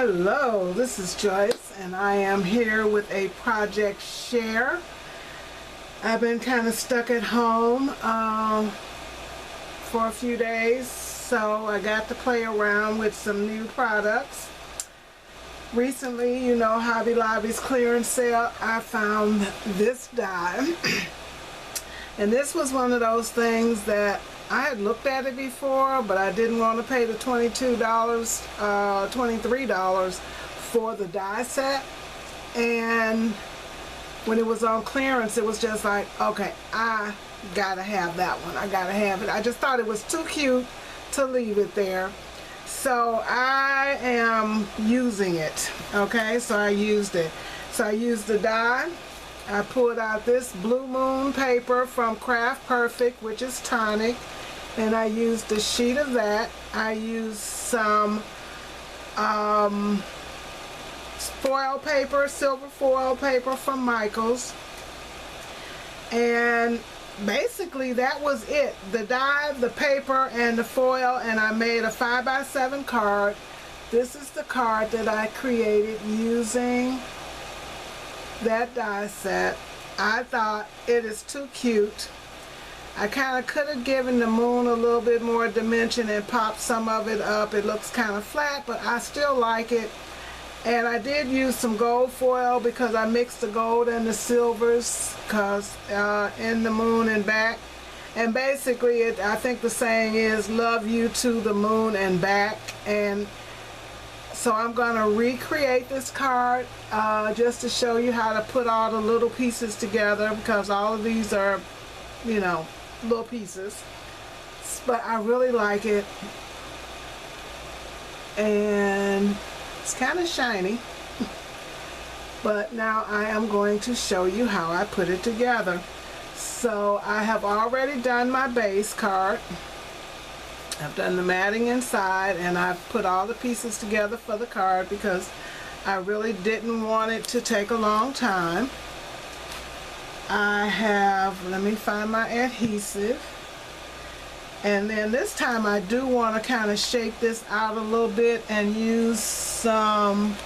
Hello, this is Joyce and I am here with a project share. I've been kind of stuck at home for a few days, so I got to play around with some new products. Recently, you know, Hobby Lobby's clearance sale, I found this die. And this was one of those things that I had looked at it before, but I didn't want to pay the $23 for the die set. And when it was on clearance, it was just like, okay, I gotta have that one. I gotta have it. I just thought it was too cute to leave it there. So I am using it. Okay, so I used it. So I used the die. I pulled out this Blue Moon paper from Craft Perfect, which is tonic. And I used a sheet of that. I used some foil paper, silver foil paper from Michaels. And basically that was it. The die, the paper, and the foil, and I made a 5x7 card. This is the card that I created using that die set. I thought it is too cute. I kind of could have given the moon a little bit more dimension and popped some of it up. It looks kind of flat, but I still like it. And I did use some gold foil because I mixed the gold and the silvers because in the moon and back. And basically, I think the saying is, love you to the moon and back. And so I'm going to recreate this card just to show you how to put all the little pieces together, because all of these are, you know, little pieces, but I really like it, and it's kind of shiny. But now I am going to show you how I put it together. So I have already done my base card. I've done the matting inside, and I've put all the pieces together for the card because I really didn't want it to take a long time. I have, let me find my adhesive, and then this time I do want to kind of shape this out a little bit and use some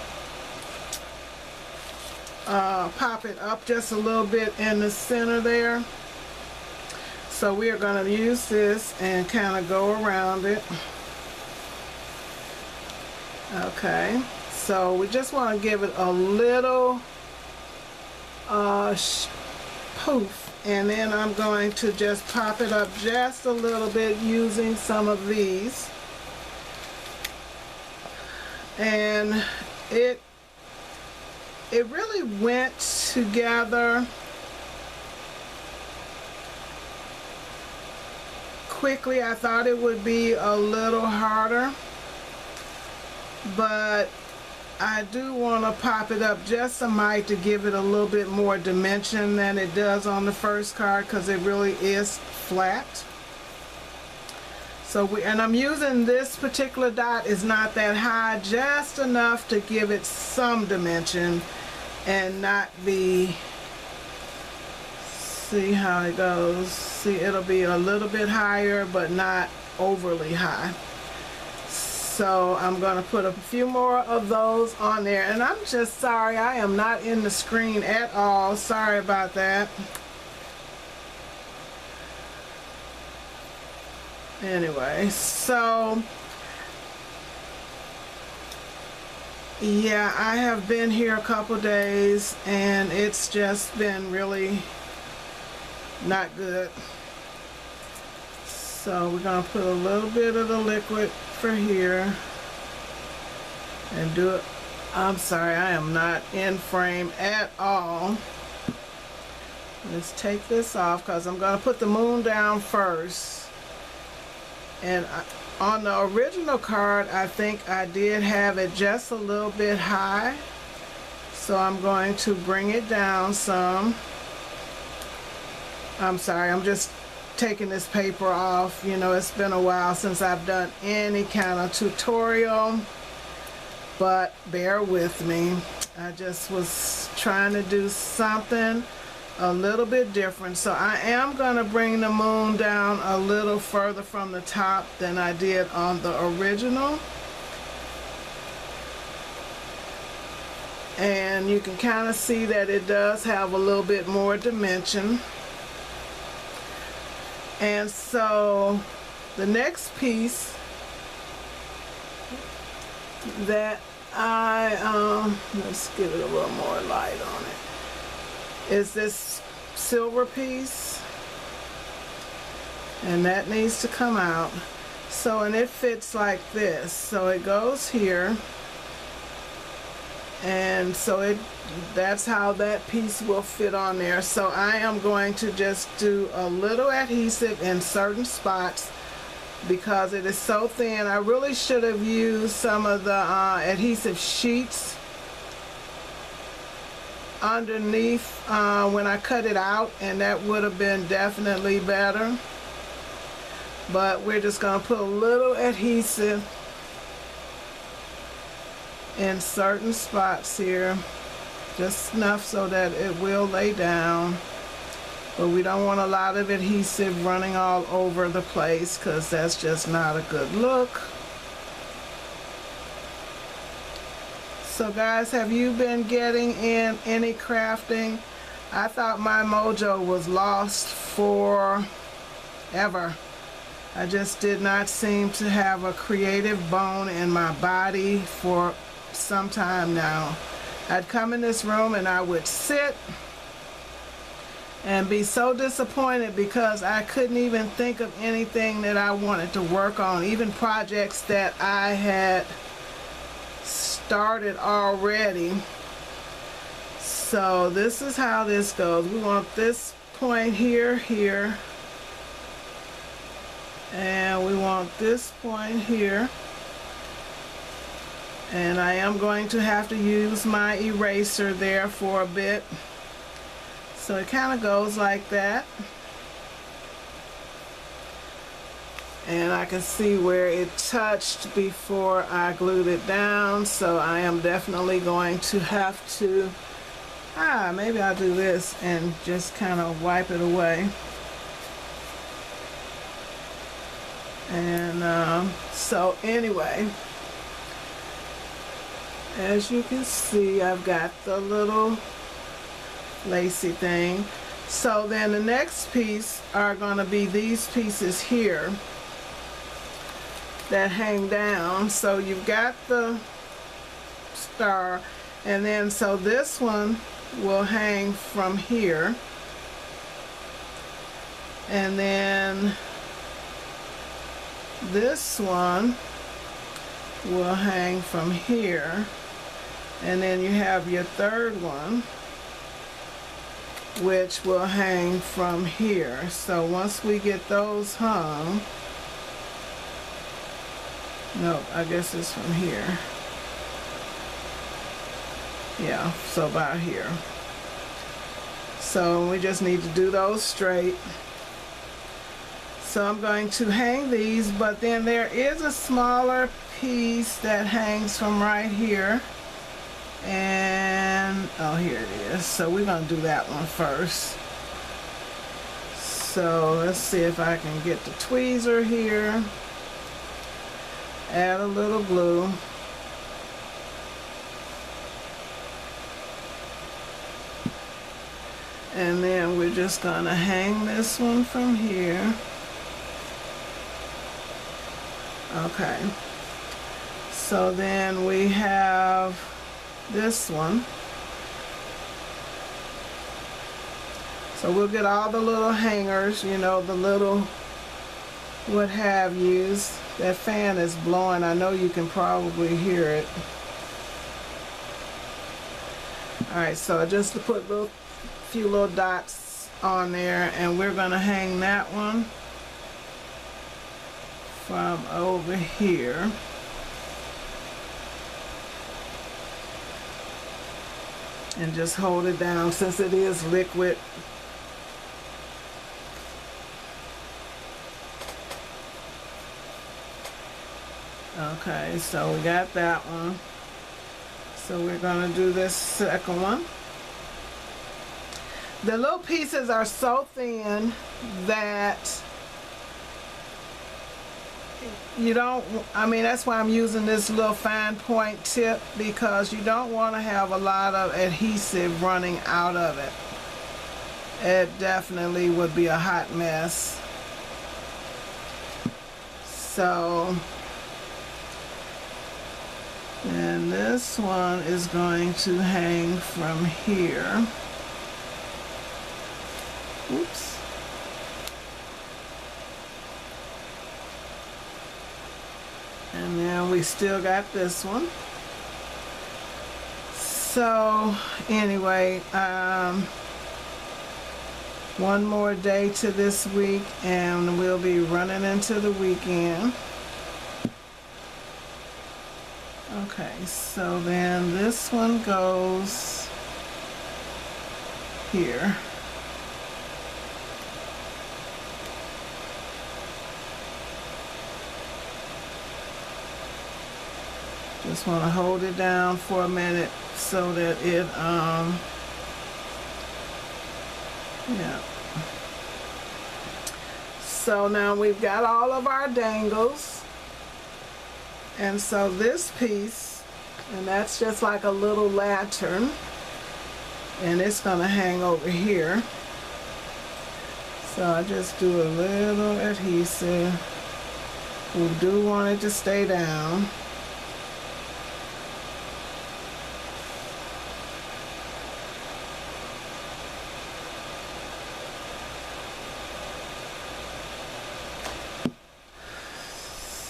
pop it up just a little bit in the center there. So we are going to use this and kind of go around it. Okay, so we just want to give it a little poof, and then I'm going to just pop it up just a little bit using some of these, and it really went together quickly. I thought it would be a little harder, but I do want to pop it up just a mite to give it a little bit more dimension than it does on the first card, because it really is flat. So and I'm using this particular dot is not that high, just enough to give it some dimension and not be, see how it goes. See, it'll be a little bit higher but not overly high. So I'm going to put a few more of those on there, and I'm just sorry I am not in the screen at all. Sorry about that. Anyway, so yeah, I have been here a couple days and it's just been really not good. So we're going to put a little bit of the liquid for here and do it. I'm sorry, I am not in frame at all. Let's take this off because I'm going to put the moon down first. And on the original card, I think I did have it just a little bit high. So I'm going to bring it down some. I'm sorry, I'm just taking this paper off. You know, it's been a while since I've done any kind of tutorial, but bear with me. I just was trying to do something a little bit different. So I am going to bring the moon down a little further from the top than I did on the original. And you can kind of see that it does have a little bit more dimension. And so the next piece that let's give it a little more light on it, is this silver piece, and that needs to come out. So, and it fits like this, so it goes here, and so that's how that piece will fit on there. So I am going to just do a little adhesive in certain spots because it is so thin. I really should have used some of the adhesive sheets underneath when I cut it out, and that would have been definitely better. But we're just going to put a little adhesive in certain spots here, just enough so that it will lay down. But we don't want a lot of adhesive running all over the place because that's just not a good look. So guys, have you been getting in any crafting? I thought my mojo was lost forever. I just did not seem to have a creative bone in my body for some time now. I'd come in this room and I would sit and be so disappointed because I couldn't even think of anything that I wanted to work on, even projects that I had started already. So this is how this goes. We want this point here, here, and we want this point here. And I am going to have to use my eraser there for a bit. So it kind of goes like that. And I can see where it touched before I glued it down. So I am definitely going to have to, maybe I'll do this and just kind of wipe it away. And so anyway, as you can see, I've got the little lacy thing. So then the next piece are going to be these pieces here that hang down. So you've got the star, and then so this one will hang from here, and then this one will hang from here, and then you have your third one which will hang from here. So once we get those hung, no, I guess it's from here. Yeah, so about here. So we just need to do those straight. So I'm going to hang these, but then there is a smaller piece that hangs from right here. And oh, here it is. So we're going to do that one first. So let's see if I can get the tweezer here. Add a little glue. And then we're just going to hang this one from here. Okay. So then we have this one. So we'll get all the little hangers, you know, the little what have yous. That fan is blowing. I know you can probably hear it. Alright, so just to put a few little dots on there, and we're going to hang that one from over here. And just hold it down since it is liquid. Okay, so we got that one. So we're going to do this second one. The little pieces are so thin that you don't, I mean, that's why I'm using this little fine point tip, because you don't want to have a lot of adhesive running out of it. It definitely would be a hot mess. So, and this one is going to hang from here. Oops. And then we still got this one. So anyway, one more day to this week and we'll be running into the weekend. Okay, so then this one goes here. Just want to hold it down for a minute so that it, yeah. So now we've got all of our dangles. And so this piece, and that's just like a little lantern, and it's going to hang over here. So I just do a little adhesive. We do want it to stay down.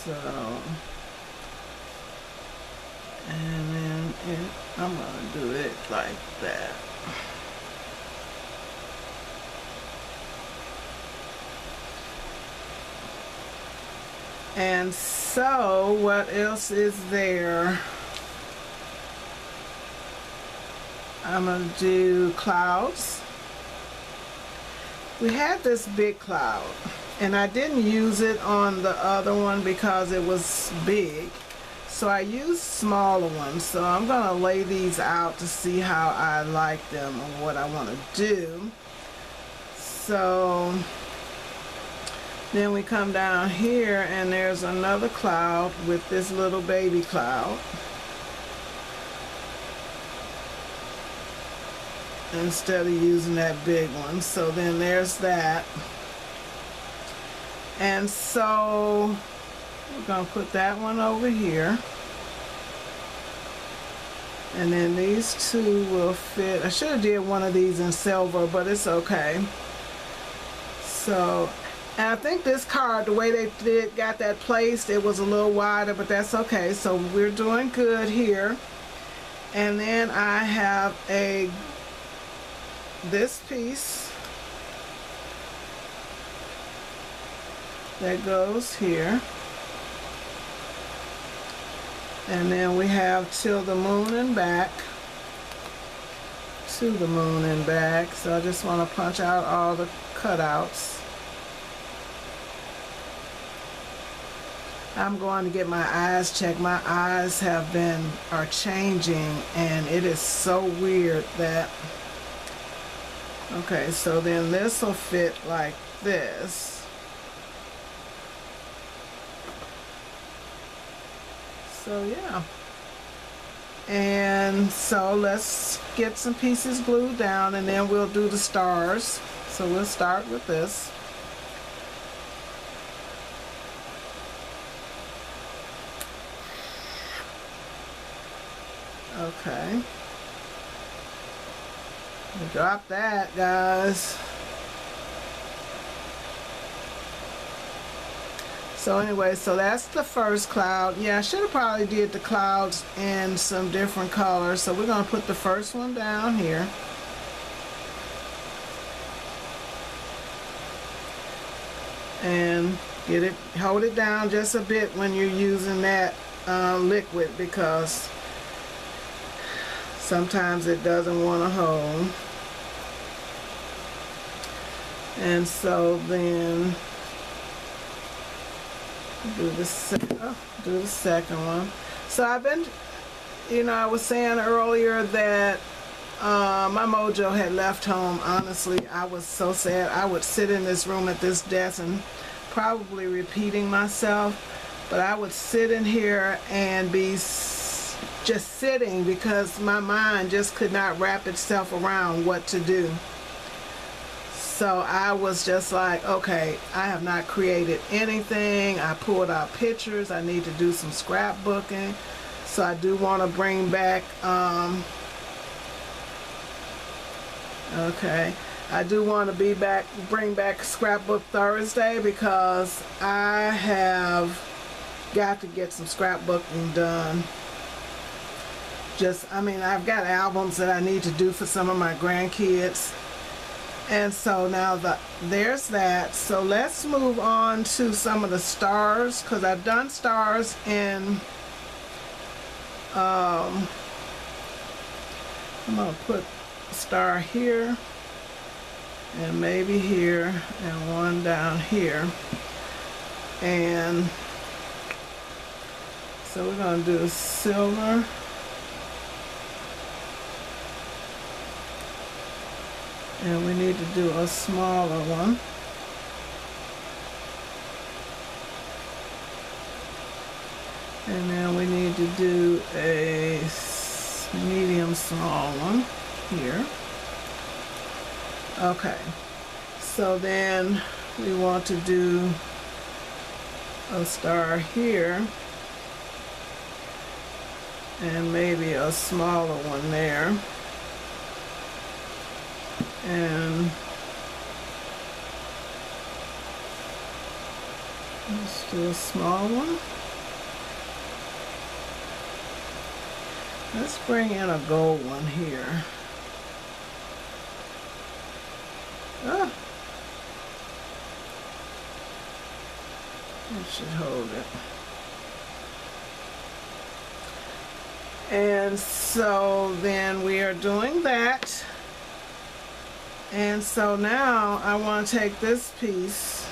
So, and then I'm going to do it like that. And so, what else is there? I'm going to do clouds. We had this big cloud, and I didn't use it on the other one because it was big. So I used smaller ones. So I'm going to lay these out to see how I like them and what I want to do. So then we come down here and there's another cloud with this little baby cloud. Instead of using that big one. So then there's that. And so we're going to put that one over here. And then these two will fit. I should have did one of these in silver, but it's okay. So, and I think this card, the way they got that placed, it was a little wider, but that's okay. So we're doing good here. And then I have this piece that goes here, and then we have till the moon and back, to the moon and back. So I just want to punch out all the cutouts. I'm going to get my eyes checked. My eyes are changing, and it is so weird that, okay, so then this will fit like this. So yeah, and so let's get some pieces glued down and then we'll do the stars. So we'll start with this. Okay, drop that, guys. So anyway, so that's the first cloud. Yeah, I should have probably did the clouds in some different colors. So we're going to put the first one down here. And hold it down just a bit when you're using that liquid, because sometimes it doesn't want to hold. And so then do the second one. So I've been, I was saying earlier that my mojo had left home. Honestly, I was so sad. I would sit in this room at this desk and probably repeating myself. but I would sit in here and be just sitting because my mind just could not wrap itself around what to do. So I was just like, okay, I have not created anything. I pulled out pictures. I need to do some scrapbooking. So I do want to bring back, okay, I do want to bring back Scrapbook Thursday because I have got to get some scrapbooking done. I mean, I've got albums that I need to do for some of my grandkids. And so now there's that. So let's move on to some of the stars, because I've done stars in, I'm going to put a star here, and maybe here, and one down here. And so we're going to do silver. And we need to do a smaller one. And then we need to do a medium small one here. Okay. So then we want to do a star here. And maybe a smaller one there. And let's do a small one. Let's bring in a gold one here. Ah, it should hold it. And so then we are doing that. And so now I want to take this piece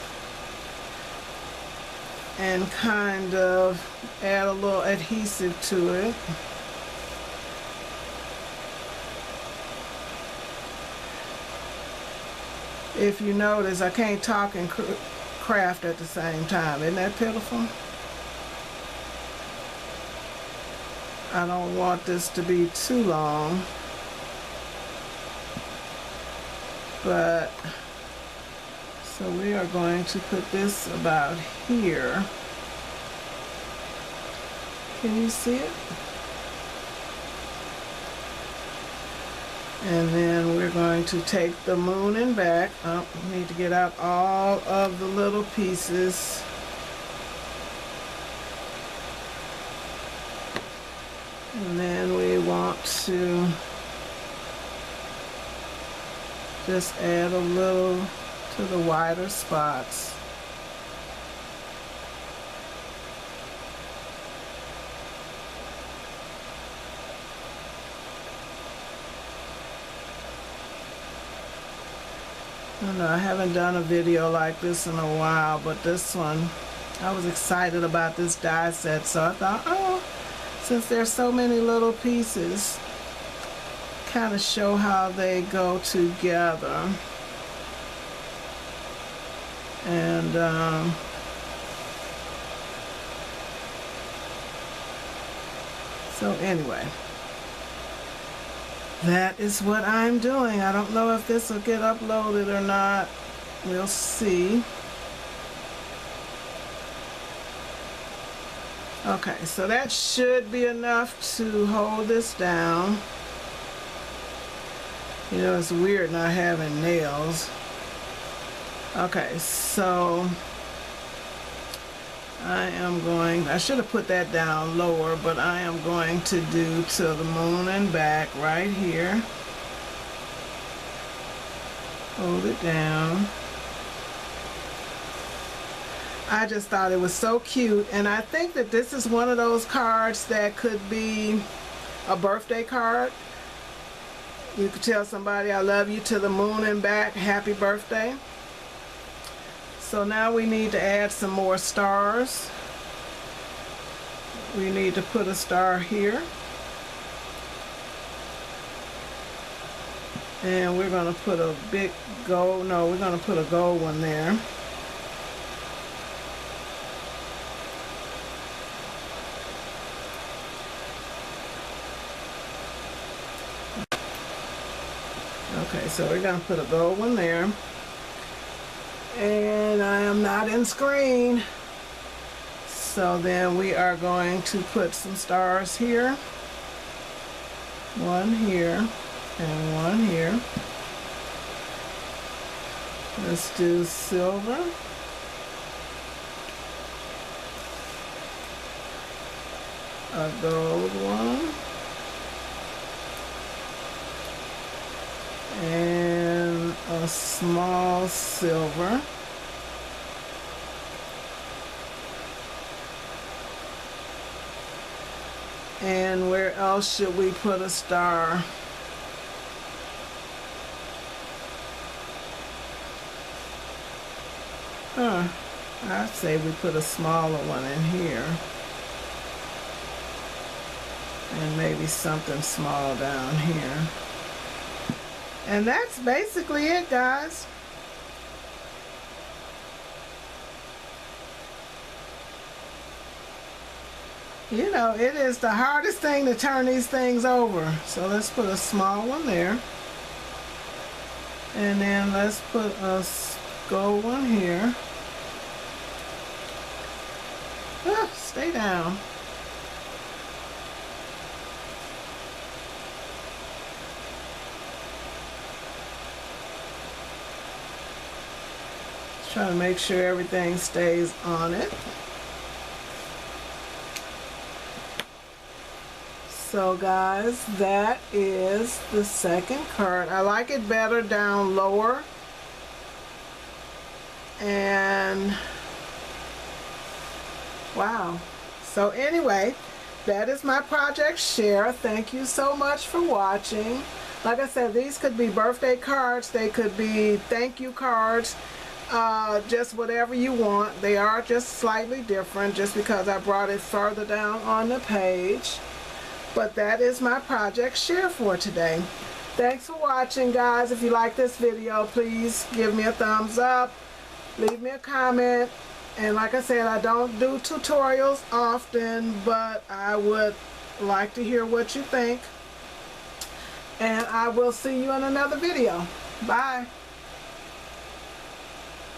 and kind of add a little adhesive to it. If you notice, I can't talk and craft at the same time. Isn't that pitiful? I don't want this to be too long. But, so we are going to put this about here. Can you see it? And then we're going to take the moon and back. Oh, we need to get out all of the little pieces. And then we want to just add a little to the wider spots. I know I haven't done a video like this in a while, but this one, I was excited about this die set, so I thought, oh, since there's so many little pieces, kind of show how they go together. And so anyway, that is what I'm doing. I don't know if this will get uploaded or not. We'll see. Okay, so that should be enough to hold this down. You know, it's weird not having nails. Okay, so I should have put that down lower, but I am going to do to the moon and back right here. Hold it down. I just thought it was so cute, and I think that this is one of those cards that could be a birthday card. You could tell somebody, I love you to the moon and back, happy birthday. So now we need to add some more stars. We need to put a star here. And we're going to put a big gold, no, we're going to put a gold one there. Okay, so we're going to put a gold one there. And I am not in screen. So then we are going to put some stars here. One here and one here. Let's do silver. A gold one. And a small silver. And where else should we put a star? I'd say we put a smaller one in here. And maybe something small down here. And that's basically it, guys. You know, it is the hardest thing to turn these things over. So let's put a small one there. And then let's put a gold one here. Stay down. Try to make sure everything stays on it. So guys, that is the second card. I like it better down lower. And wow. So anyway, that is my project share. Thank you so much for watching. Like I said, these could be birthday cards. They could be thank you cards. Just whatever you want. They are just slightly different just because I brought it further down on the page. But that is my project share for today. Thanks for watching, guys. If you like this video, please give me a thumbs up. Leave me a comment. And like I said, I don't do tutorials often, but I would like to hear what you think. And I will see you in another video. Bye.